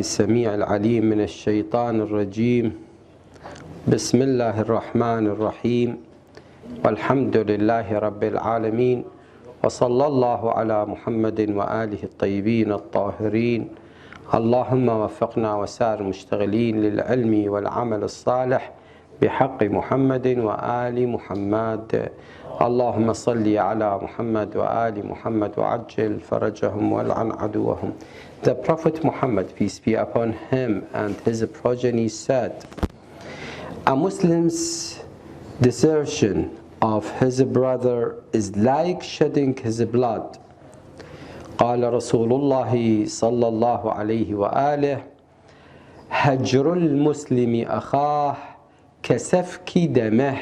السميع العليم من الشيطان الرجيم. بسم الله الرحمن الرحيم، والحمد لله رب العالمين، وصلى الله على محمد وآله الطيبين الطاهرين. اللهم وفقنا وسائر المشتغلين للعلم والعمل الصالح بحق محمد وآل محمد. اللهم صل على محمد وآل محمد وعجل فرجهم والعن عدوهم. The Prophet Muhammad, peace be upon him, and his progeny said, a Muslim's desertion of his brother is like shedding his blood. قال رسول الله صلى الله عليه وآله هجر المسلم أخاه كسفك دمه.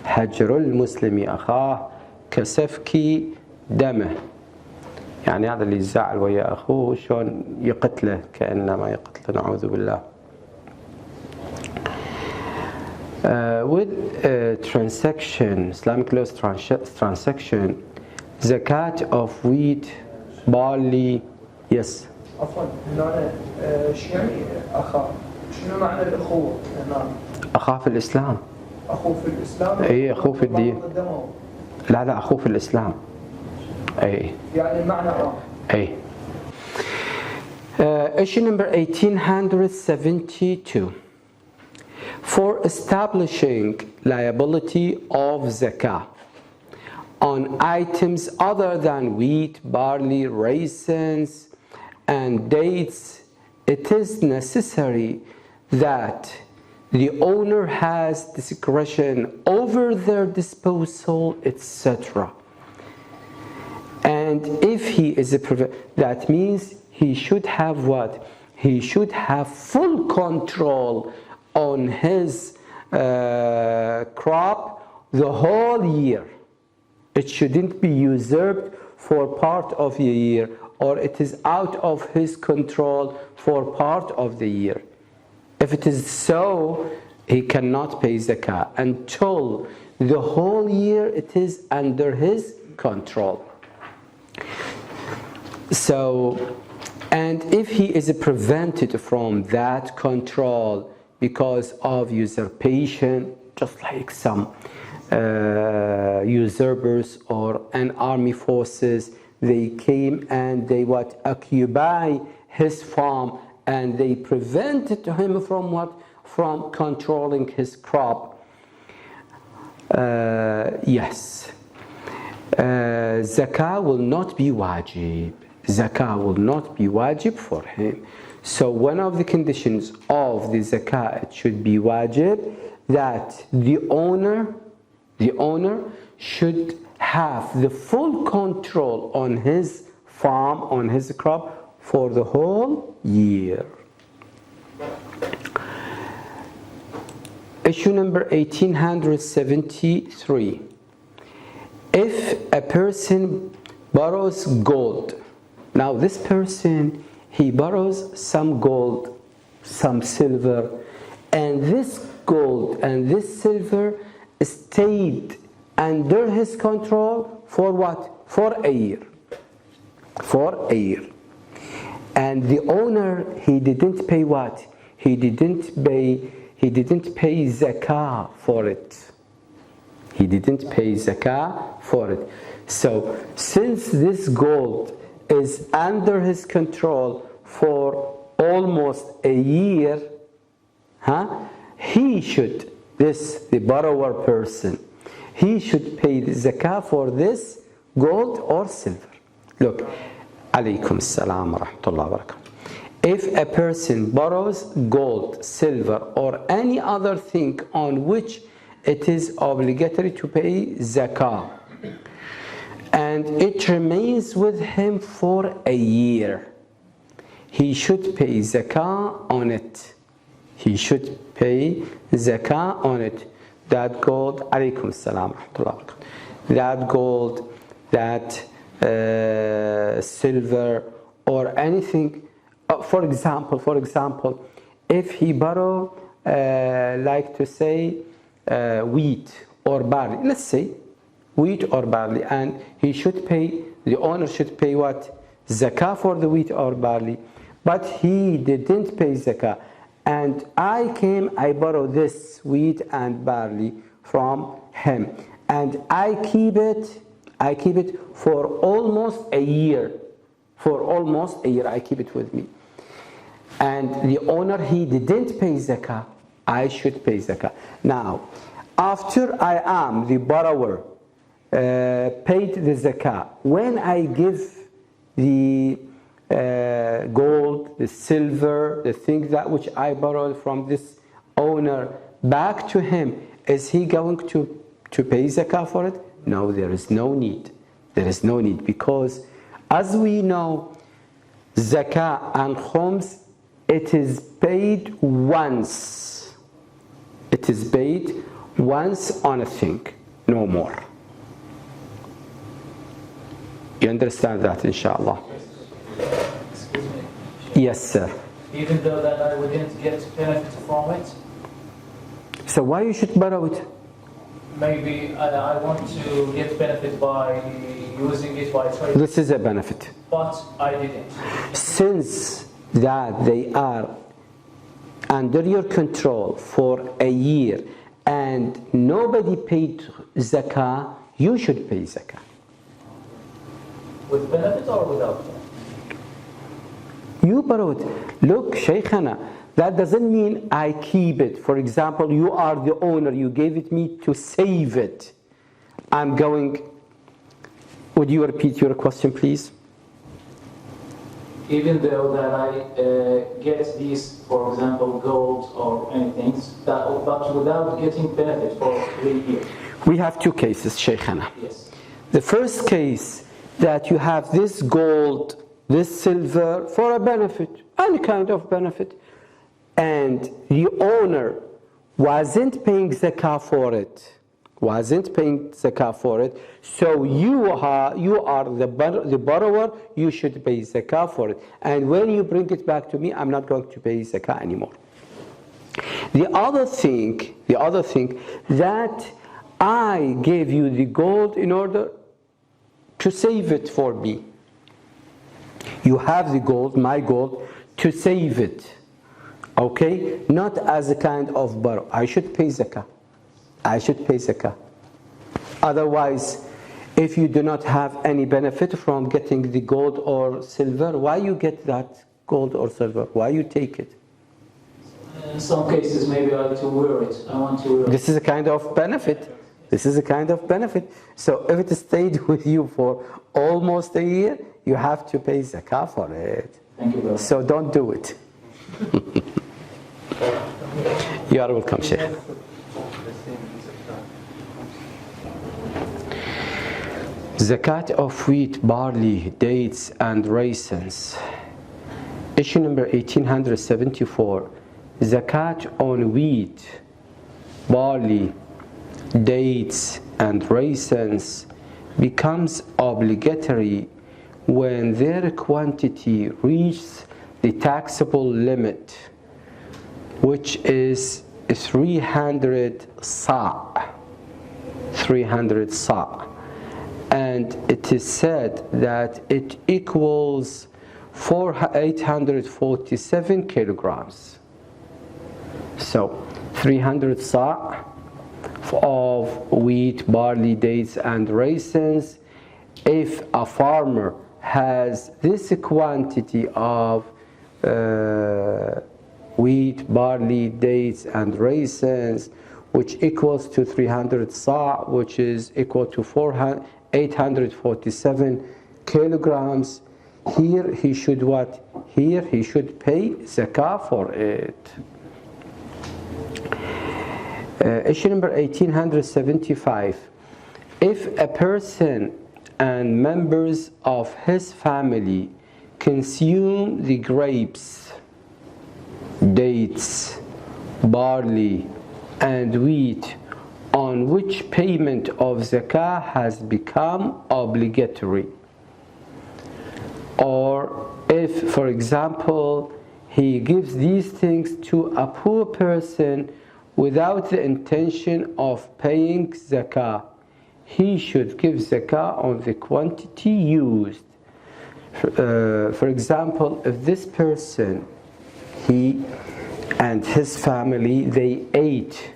هجر المسلم أخاه كسفك دمه، يعني هذا اللي يزعل ويا أخوه شلون يقتله كأنما يقتله، نعوذ بالله. With transaction, Islamic Laws transaction, zakat of wheat, barley, yes. عفوا هنا شو يعني أخاه؟ شنو معنى الأخوة هنا؟ أخاه في الإسلام. أخوه في الإسلام؟ أي أخوه في الدين. لا أخوه في الإسلام. أي. يعني المعنى أي. Issue number 1872. For establishing liability of zakah on items other than wheat, barley, raisins, and dates, it is necessary that the owner has discretion over their disposal, etc. And if he is a that means he should have what? He should have full control on his crop the whole year. It shouldn't be usurped for part of the year, or it is out of his control for part of the year. If it is so, he cannot pay zakah until the whole year it is under his control. So, and if he is prevented from that control because of usurpation, just like some usurpers or an army forces, they came and they occupy his farm, and they prevented him from what? From controlling his crop. Yes. Zakah will not be wajib. Zakah will not be wajib for him. So one of the conditions of the zakah, it should be wajib, that the owner should have the full control on his farm, on his crop, for the whole year. Issue number 1873. If a person borrows gold, now this person, he borrows some gold, some silver, and this gold and this silver stayed under his control for what? For a year. For a year. And the owner, he didn't pay what? He didn't pay zakah for it. He didn't pay zakah for it. So, since this gold is under his control for almost a year, he should, the borrower person, he should pay the zakah for this gold or silver. Look, alaykum salam wa rahmatullahi wa barakatuh. If a person borrows gold, silver, or any other thing on which it is obligatory to pay zakah, and it remains with him for a year, he should pay zakah on it. He should pay zakah on it. That gold, alaykum salam wa rahmatullahi wa barakatuh. That gold, that silver, or anything. For example, if he borrow, like to say, wheat or barley, let's say wheat or barley, and he should pay, the owner should pay what? Zakah for the wheat or barley. but he didn't pay zakah. And I came, I borrowed this wheat and barley from him. And I keep it for almost a year. For almost a year, I keep it with me. And the owner, he didn't pay zakah, I should pay zakah. Now, after I am, the borrower, paid the zakah, when I give the gold, the silver, the thing that which I borrowed from this owner back to him, is he going to pay zakah for it? No, there is no need. There is no need, because as we know, zakah and khums, it is paid once. It is paid once on a thing, no more. You understand that, inshallah? Excuse me. Yes, sir. Even though that I wouldn't get benefit from it, So why you should borrow it? maybe I want to get benefit by using it by trading, This is a benefit. but I didn't. Since that they are under your control for a year and nobody paid zakah, you should pay zakah. With benefit or without benefit? You borrowed. Look, Shaykhana, that doesn't mean I keep it. For example, you are the owner, you gave it me to save it. I'm going, would you repeat your question, please? Even though that I get these, for example, gold or anything, but without getting benefit for the year. We have two cases, Shaykhana. Yes. The first case, that you have this gold, this silver for a benefit, any kind of benefit, and the owner wasn't paying zakah for it, so you are the borrower, you should pay zakah for it. And when you bring it back to me, I'm not going to pay zakah anymore. The other thing that I gave you the gold in order to save it for me. You have the gold, my gold, to save it. Okay? Not as a kind of borrow. I should pay zakah. Otherwise, if you do not have any benefit from getting the gold or silver, why you get that gold or silver? Why you take it? In some cases, maybe I like to wear it. I want to wear it. This is a kind of benefit. So if it stayed with you for almost a year, you have to pay zakah for it. Thank you very much. So don't do it. You are welcome, Sheikh. Zakat of wheat, barley, dates, and raisins. Issue number 1874. Zakat on wheat, barley, dates, and raisins becomes obligatory when their quantity reaches the taxable limit, which is 300 sa'. 300 sa'. And it is said that it equals 847 kilograms. So 300 sa' of wheat, barley, dates, and raisins. If a farmer has this quantity of wheat, barley, dates, and raisins, which equals to 300 sa', which is equal to 847 kilograms, here he should what? Here he should pay zakah for it. Issue number 1875. If a person and members of his family consume the grapes, dates, barley, and wheat on which payment of zakah has become obligatory, or if, for example, he gives these things to a poor person without the intention of paying zakah, he should give zakah on the quantity used. For example, if this person, he and his family, they ate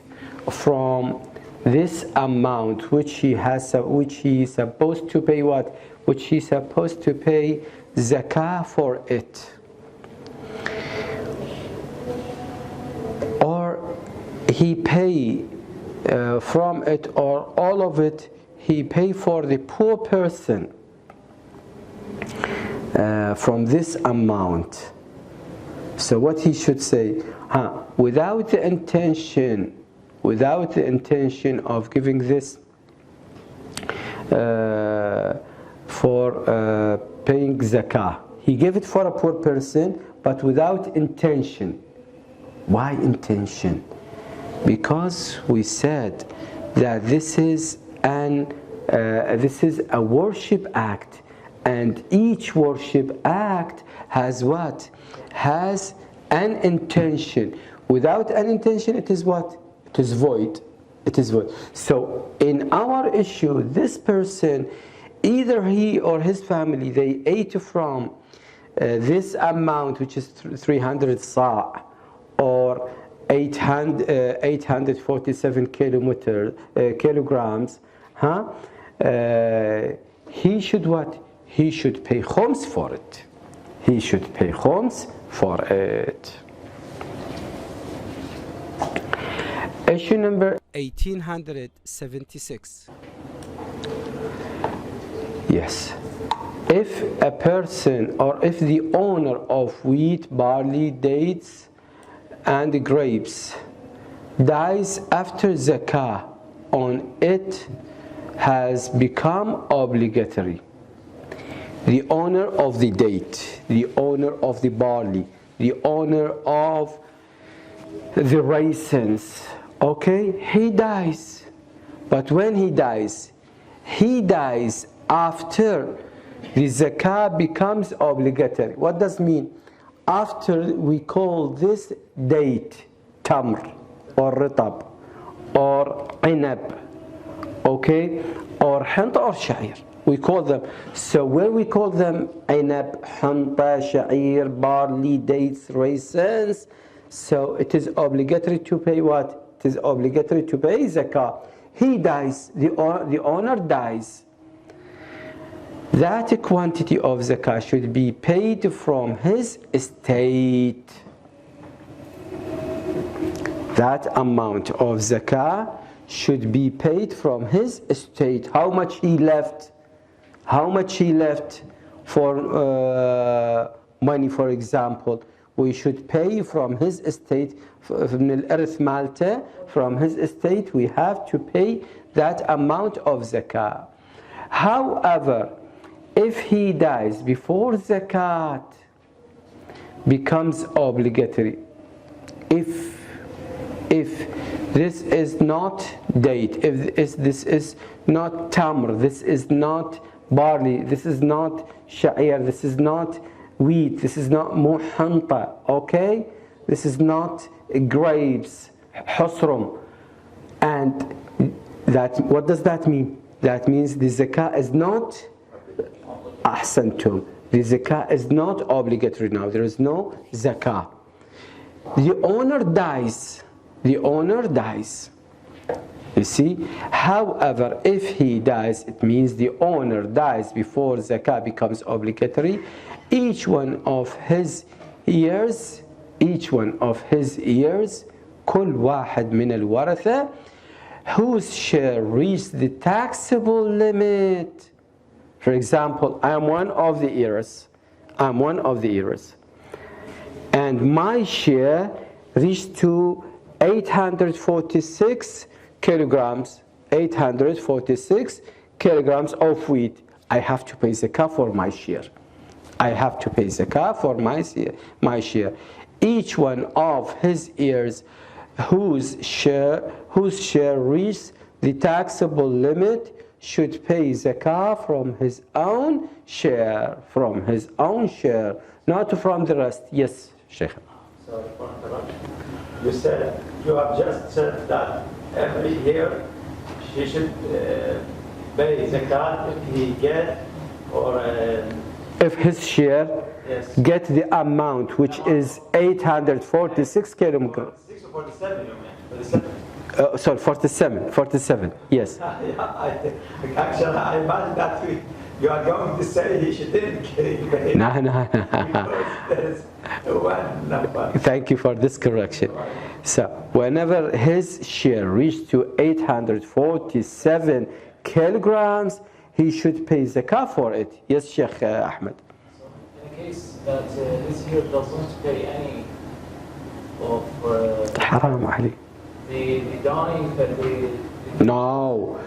from this amount which he is supposed to pay what? Which he is supposed to pay zakah for it. Or he pay from it, or all of it he pay for the poor person from this amount. So what he should say, without the intention of giving this for paying zakah, he gave it for a poor person, but without intention. Why intention? Because we said that this is a worship act, and each worship act has what? Has an intention. Without an intention, it is what? It is void. It is void. So in our issue, this person, either he or his family, they ate from this amount, which is 300 sa' or 847 kilograms, he should what? He should pay khums for it. He should pay khums for it. Issue number 1876. Yes. If a person, or if the owner of wheat, barley, dates, and grapes dies after zakah on it has become obligatory. The owner of the date, the owner of the barley, the owner of the raisins, okay, he dies. But when he dies after the zakah becomes obligatory. What does it mean? After we call this date tamr or ritab or inab, okay, or hanta or sha'ir, we call them. So when we call them inab, hanta, sha'ir, barley, dates, raisins, so it is obligatory to pay what? It is obligatory to pay zakah. He dies, the owner dies. That quantity of zakah should be paid from his estate. That amount of zakah should be paid from his estate. How much he left? How much he left for money, for example? We should pay from his estate, from al-irth malta, from his estate, we have to pay that amount of zakah. However, if he dies before zakat becomes obligatory, if this is not date, if this is not tamr, this is not barley, this is not sha'ir, this is not wheat, this is not muhanta, okay? This is not grapes, husrum. And that, what does that mean? That means the zakah is not ahsantum. The zakah is not obligatory now. There is no zakah. The owner dies. The owner dies. You see? However, if he dies, it means the owner dies before zakah becomes obligatory. Each one of his years, كل واحد من الورثة, whose share reached the taxable limit. For example, I am one of the heirs. And my share reached to 846 kilograms. 846 kilograms of wheat. I have to pay zakah for my share. My share. Each one of his heirs whose share reached the taxable limit should pay zakah from his own share, not from the rest. Yes, Sheikh. Sorry for interrupting. You have just said that every year she should pay zakat if he get or if his share Yes. get the amount which is 846 kilograms. 6 or 47, you mean? 47. Sorry, 47, yes. Actually, I imagine that you are going to say he shouldn't pay. No. Because there is one number. Thank you for this correction. So, whenever his share reached to 847 kilograms, he should pay zakah for it. Yes, Sheikh Ahmed. So in a case that this here does not pay any of Haram Ali. the dying, No.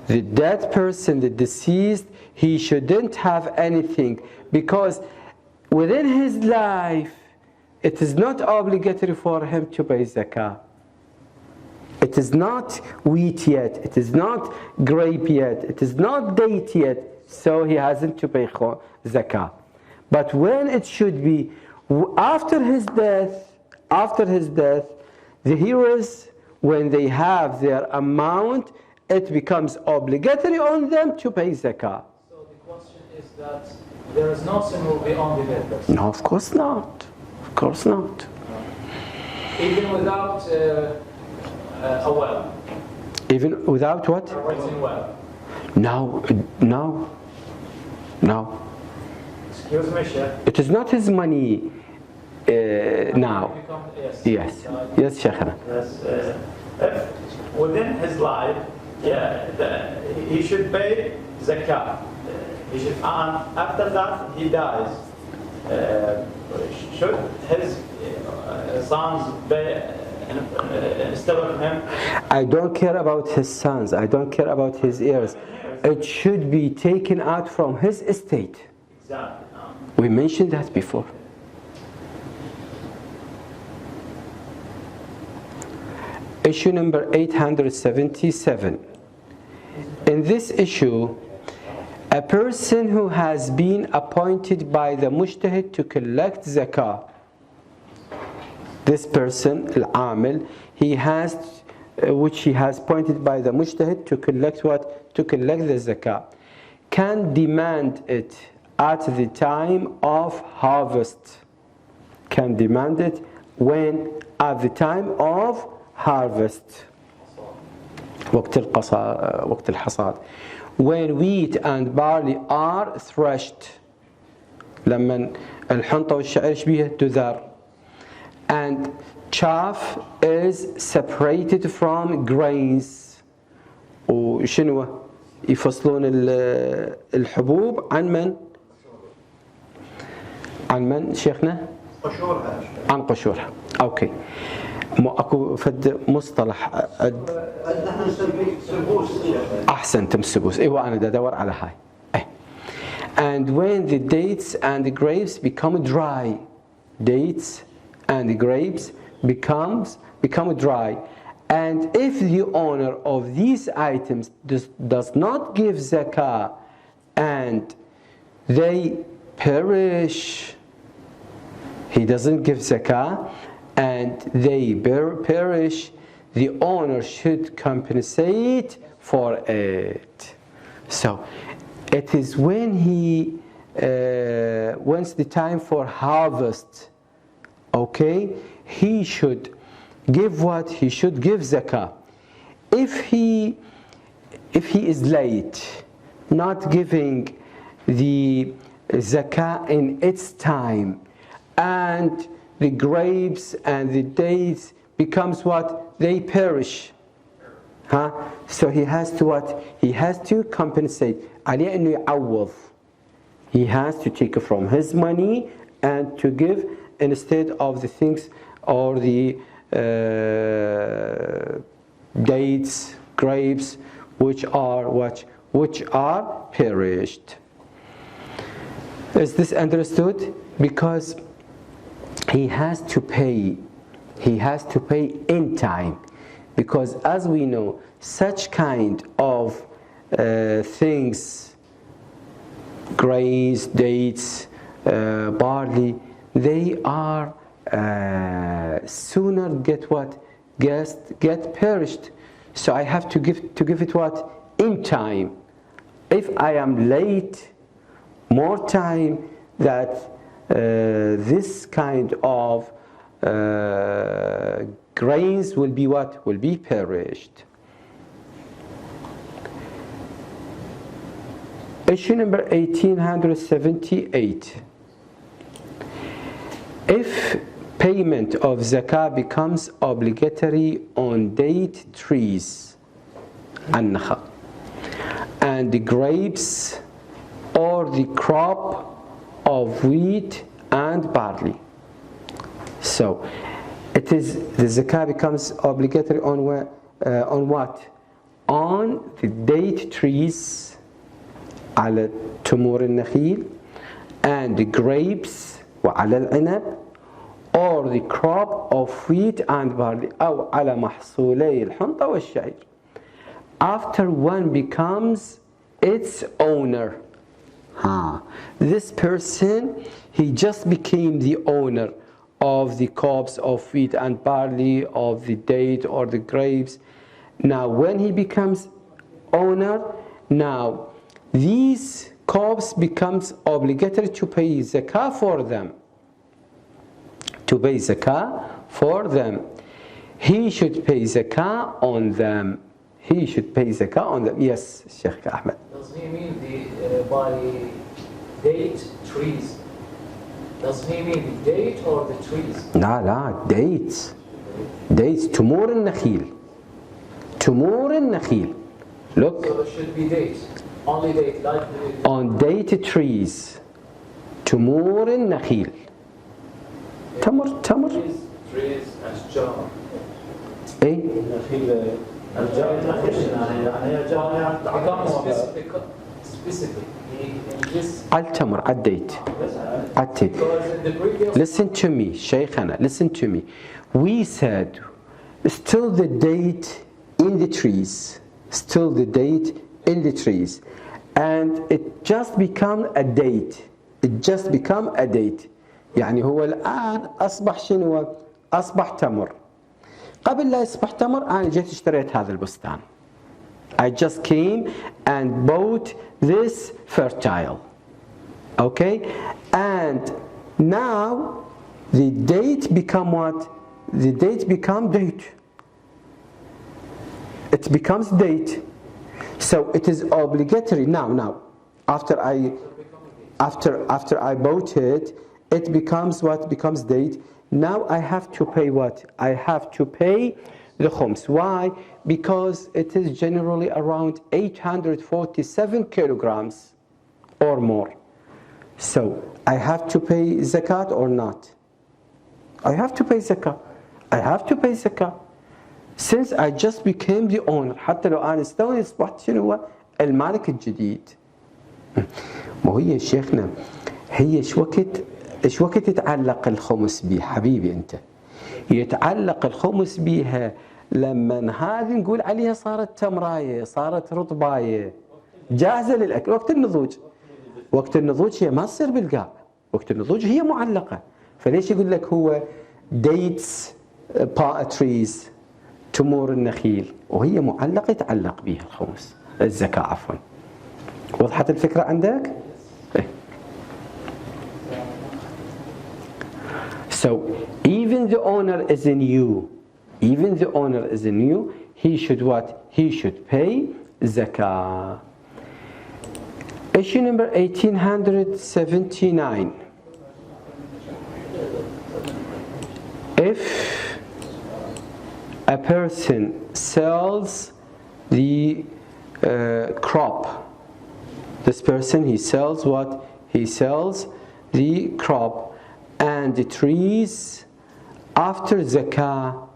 The dead person, the deceased, he shouldn't have anything because within his life, it is not obligatory for him to pay zakah. It is not wheat yet, it is not grape yet, it is not date yet, so he hasn't to pay zakah. But when it should be after his death, the heroes, when they have their amount, it becomes obligatory on them to pay zakah. So the question is that there is no sin will be on the dead person. No, of course not. Of course not. Even without a well. Even without what? A written well. No. Excuse me, Sheikh. It is not his money now. Yes. Yes, Sheikhna. Yes, if within his life, he should pay zakah. He should, and after that he dies. Should his sons pay instead of him? I don't care about his sons. I don't care about his heirs. It should be taken out from his estate. Exactly. We mentioned that before. Issue number 877. In this issue, a person who has been appointed by the mujtahid to collect zakah, this person, al-amil, which he has appointed by the mujtahid to collect what? To collect the zakah, can demand it at the time of harvest. Can demand it when? At the time of harvest. وقت الحصاد. When wheat and barley are threshed. لما الحنطة والشعير شبيه تذار. And chaff is separated from grains. وشنو يفصلون الحبوب عن من شيخنا؟ قشورها. عن قشورها. اوكي. اكو فد مصطلح نحن نسميه سبوس. احسنتم السبوس. ايوه انا دا ادور على هاي. And when the dates and the grapes become dry, dates and the grapes become dry, and if the owner of these items does not give zakah and they perish, he doesn't give zakah and they perish, the owner should compensate for it. So it is when when's the time for harvest, okay, he should give what? He should give zakah. If he is late, not giving the zakah in its time, and the grapes and the dates becomes what? They perish. So he has to what? He has to compensate. عليه إنه يعوض. He has to take it from his money and to give instead of the things or the dates, grapes, which are what? Which are perished. Is this understood? Because he has to pay. He has to pay in time. Because as we know, such kind of things, grains, dates, barley, they are sooner get what? Get perished. So I have to give it what? In time. If I am late, more time that this kind of grains will be what? Will be perished. Issue number 1878. If payment of zakah becomes obligatory on date trees and the grapes or the crop of wheat and barley. So it is the zakah becomes obligatory on what? On the date trees على تمور النخيل and the grapes وعلى العنب or the crop of wheat and barley أو على محصولي الحنطة والشعير. After one becomes its owner. This person, he just became the owner of the crops of wheat and barley, of the date or the grapes. Now when he becomes owner, now these crops becomes obligatory to pay zakah for them. To pay zakah for them. He should pay zakah on them. He should pay zakah on them. Yes, Sheikh Ahmed. Does he mean by date trees? Does he mean the date or the trees? لا dates. Dates. تمور النخيل. تمور النخيل. Look. So it should be date. Only date, like the... On date trees. تمور النخيل. تمر. Trees أشجار. إيه؟ Specific. التمر الدate. Listen to me, Shaykhana, listen to me. We said still the date in the trees. Still the date in the trees. And it just become a date. It just become a date. يعني هو الآن أصبح شنو؟ أصبح تمر. قبل لا يصبح تمر أنا جيت اشتريت هذا البستان. I just came and bought this fertile. Okay? And now the date become what? The date become date. It becomes date. So it is obligatory now. After I bought it, it becomes what? Becomes date. Now I have to pay what? I have to pay the khums. Why? Because it is generally around 847 kilograms or more. So I have to pay zakat or not? I have to pay zakat. I have to pay zakat. Since I just became the owner, حتى لو أنا استوني أصبحت شنو هو المالك الجديد. ما هي شيخنا هي إيش وقت يتعلق الخمس بيه حبيبي أنت؟ يتعلق الخمس بيها لما هذه نقول عليها صارت تمراية، صارت رطباية جاهزة للأكل. وقت النضوج هي ما تصير بالقاع. وقت النضوج هي معلقة. فليش يقول لك هو dates trees تمور النخيل وهي معلقة يتعلق بها الخمس الزكاة عفوا. وضحت الفكرة عندك؟ So even the owner is in you. Even the owner is in you. He should what? He should pay zakah. Issue number 1879. If a person sells the crop, this person, he sells what? He sells the crop and the trees after zakah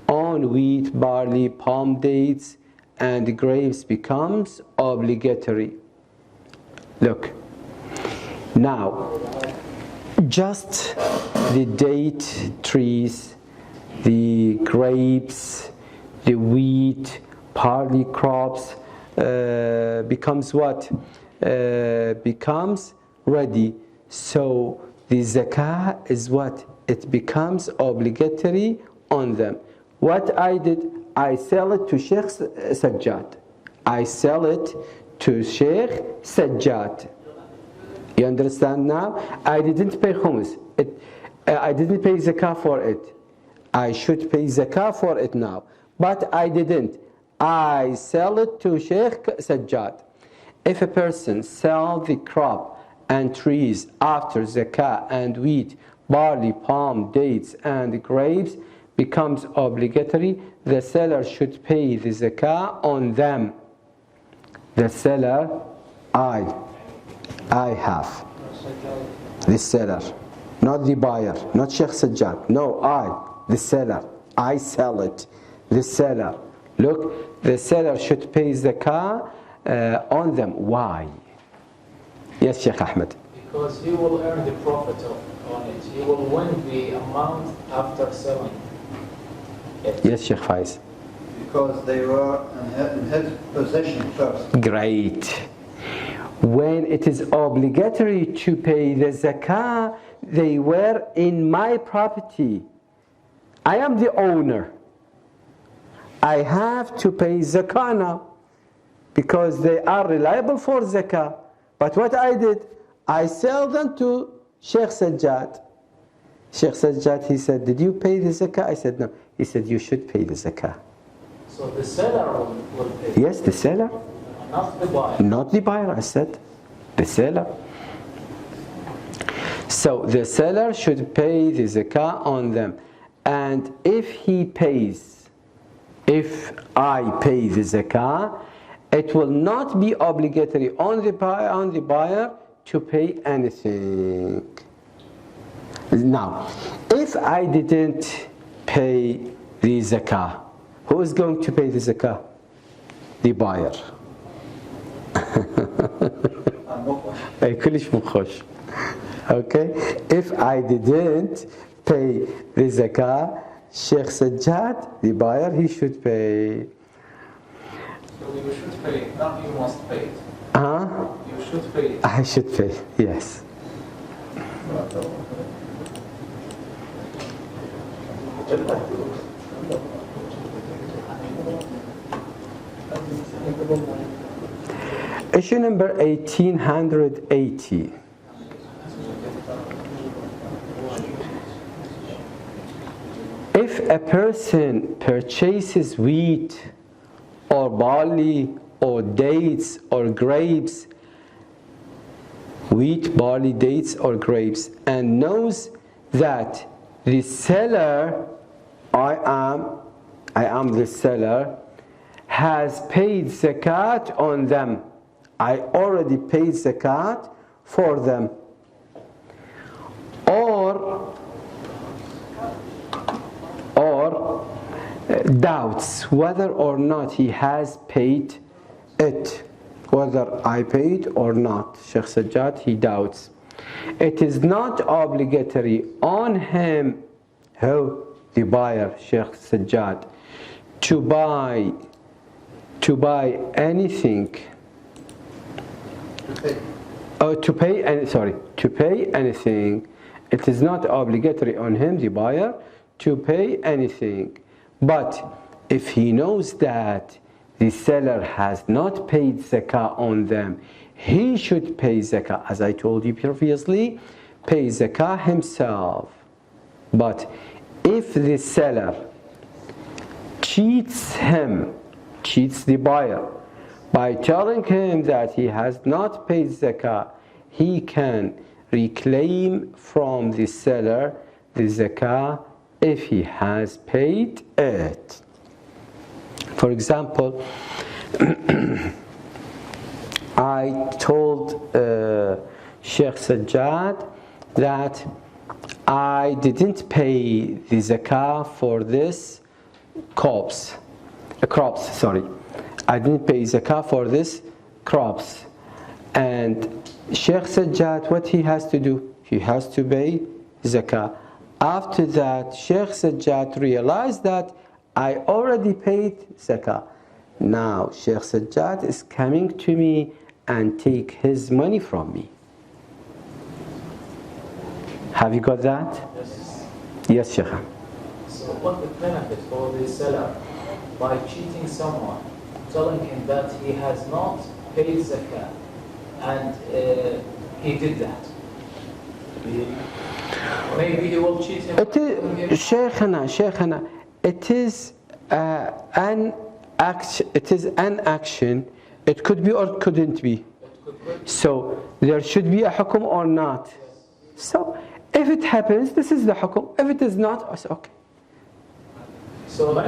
on wheat, barley, palm dates and the grapes becomes obligatory. Look, now just the date trees, the grapes, the wheat, barley crops becomes what? Becomes ready. So the zakah is what? It becomes obligatory on them. What I did, I sell it to Sheikh Sajjad. I sell it to Sheikh Sajjad. You understand now? I didn't pay khums. I didn't pay zakah for it. I should pay zakah for it now. But I didn't. I sell it to Sheikh Sajjad. If a person sells the crop and trees after zakah and wheat, barley, palm, dates and grapes becomes obligatory, the seller should pay the zakah on them. The seller, I have. The seller, not the buyer, not Sheikh Sajjad. No, the seller. I sell it. The seller. Look, the seller should pay zakah on them. Why? Yes, Sheikh Ahmed. Because he will earn the profit on it. He will win the amount after selling it. Yes, Sheikh Faiz. Because they were in his possession first. Great. When it is obligatory to pay the zakah, they were in my property. I am the owner. I have to pay zakah now because they are reliable for zakah. But what I did, I sell them to Sheikh Sajjad. Sheikh Sajjad, he said, did you pay the zakah? I said, no. He said, you should pay the zakah. So the seller will pay? Yes, the seller. Not the buyer? Not the buyer, I said. The seller. So the seller should pay the zakah on them. And if he pays, if I pay the zakah, it will not be obligatory on the buyer to pay anything. Now, if I didn't pay the zakah, who is going to pay the zakah? The buyer. Okay, if I didn't pay the zakah, Sheikh Sajjad, the buyer, he should pay. So you should pay, not you must pay it. You should pay it. I should pay, yes. Issue number 1880. If a person purchases wheat or barley or dates or grapes, wheat, barley, dates or grapes, and knows that the seller, I am the seller, has paid zakat on them. I already paid zakat for them. Or doubts whether or not he has paid it, whether I paid or not. Sheikh Sajjad, he doubts. It is not obligatory on him, who? The buyer, Sheikh Sajjad, to buy anything. To pay anything. It is not obligatory on him, the buyer, to pay anything. But if he knows that the seller has not paid zakah on them, he should pay zakah. As I told you previously, pay zakah himself. But if the seller cheats the buyer, by telling him that he has not paid zakah, he can reclaim from the seller the zakah if he has paid it. For example, I told Sheikh Sajjad that I didn't pay the zakah for this crops. I didn't pay zakah for this crops. And Sheikh Sajjad, what he has to do? He has to pay zakah. After that, Sheikh Sajjad realized that I already paid zakah. Now Sheikh Sajjad is coming to me and take his money from me. Have you got that? Yes. Yes, Sheikh. So what the benefit for the seller by cheating someone, telling him that he has not paid zakah, and he did that. Maybe he will cheat him. It is, Sheikhana, it is an action. It is an action. It could be or it couldn't be. So there should be a hukum or not. So if it happens, this is the hukum. If it is not, it's okay. So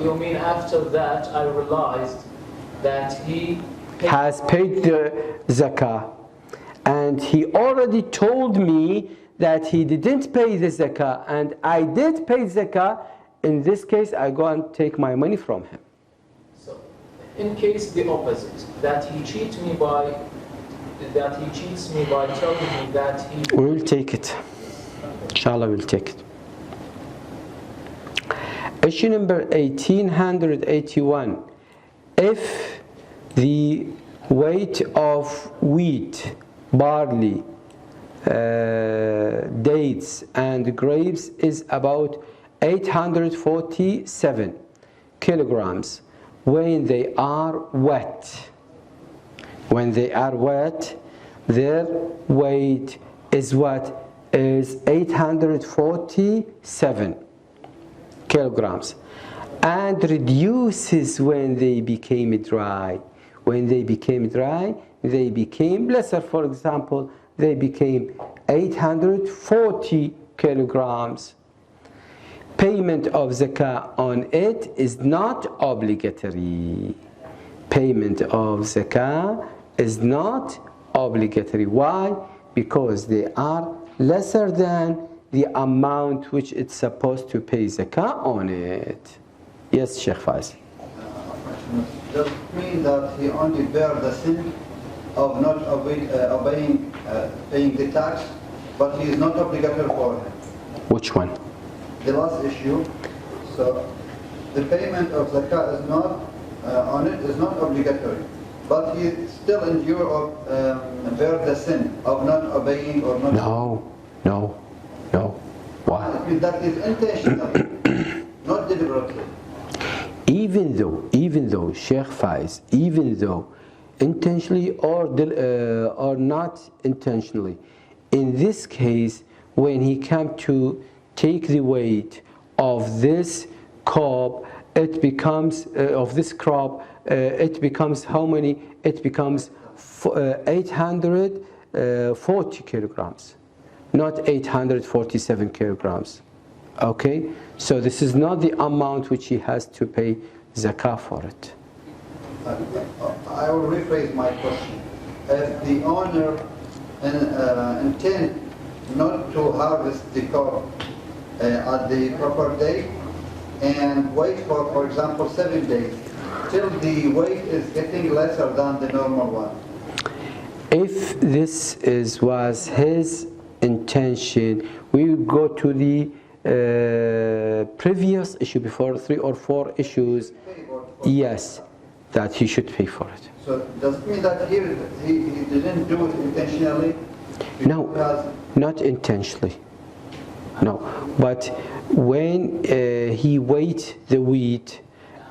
you mean after that I realized that he Has paid the zakah, and he already told me that he didn't pay the zakah, and I did pay zakah. In this case, I go and take my money from him. So, in case the opposite, that he cheats me by telling me that he. We will take it. Inshallah, we'll take it. Issue number 1881. If the weight of wheat, barley, dates and grapes is about 847 kilograms when they are wet. When they are wet, their weight is what? Is 847 kilograms, and reduces when they became dry. When they became dry, they became lesser. For example, they became 840 kilograms. Payment of zakah on it is not obligatory. Payment of zakah is not obligatory. Why? Because they are lesser than the amount which it's supposed to pay zakah on it. Yes, Sheikh Faiz. Does it mean that he only bear the sin of not obeying, paying the tax, but he is not obligatory for him? Which one? The last issue. So the payment of zakah is not on it is not obligatory, but he still endure or bear the sin of not obeying or not. No. Why? That is intentional, not deliberately. Even though Sheikh Faiz, even though intentionally or not intentionally, in this case, when he came to take the weight of this crop, it becomes of this crop. It becomes how many? It becomes 840 kilograms, not 847 kilograms. Okay, so this is not the amount which he has to pay zakah for it. I will rephrase my question. If the owner intend not to harvest the crop at the proper day and wait for example, 7 days till the weight is getting lesser than the normal one. If this was his intention, we will go to the previous issue before 3 or 4 issues. Yes, that he should pay for it. So does it mean that here he didn't do it intentionally? No, not intentionally. No, but when he weighed the wheat,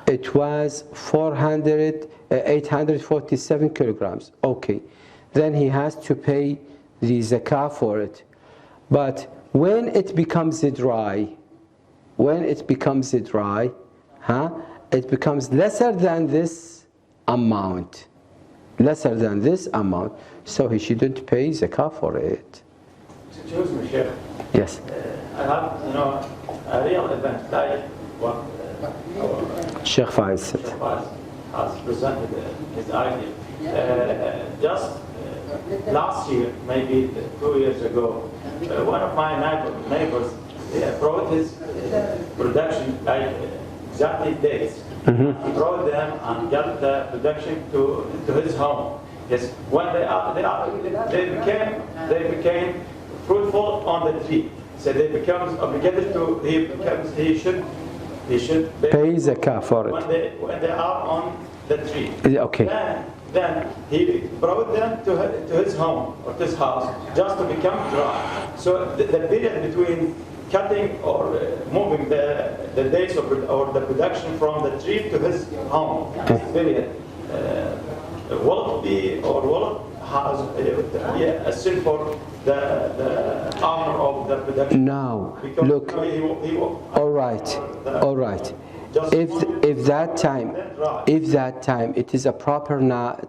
it was 847 kilograms. Okay, then he has to pay the zakah for it. But when it becomes dry, it becomes lesser than this amount. So he shouldn't pay zakah for it. Excuse me, Sheikh. Yes. I have, a real event like what Sheikh Faiz said. Sheikh Faiz has presented his idea. Just last year, maybe 2 years ago, one of my neighbors brought his production like exactly dates. He brought them and got the production to his home. Yes, when they became fruitful on the tree. So they becomes obligated to. He should Pay zakah for it. when they are on the tree. Okay. Then he brought them to his home or to his house just to become dry. So the period between cutting or moving the dates or the production from the tree to his home, this period, will it be or has a sin for the owner of the production. Now, Because, look, he all right. If that time it is a proper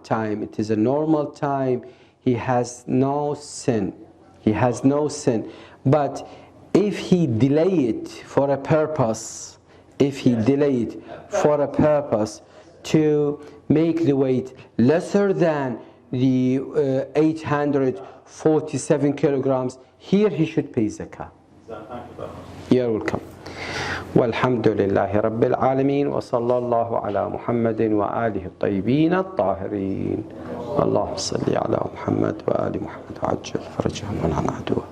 time, it is a normal time, he has no sin. He has no sin. But if he delay it for a purpose, to make the weight lesser than the 847 kilograms, here he should pay zakah. Thank you very much. You're welcome. والحمد لله رب العالمين وصلى الله على محمد وآله الطيبين الطاهرين اللهم صل على محمد وآل محمد وعجل فرجهم عن عدوه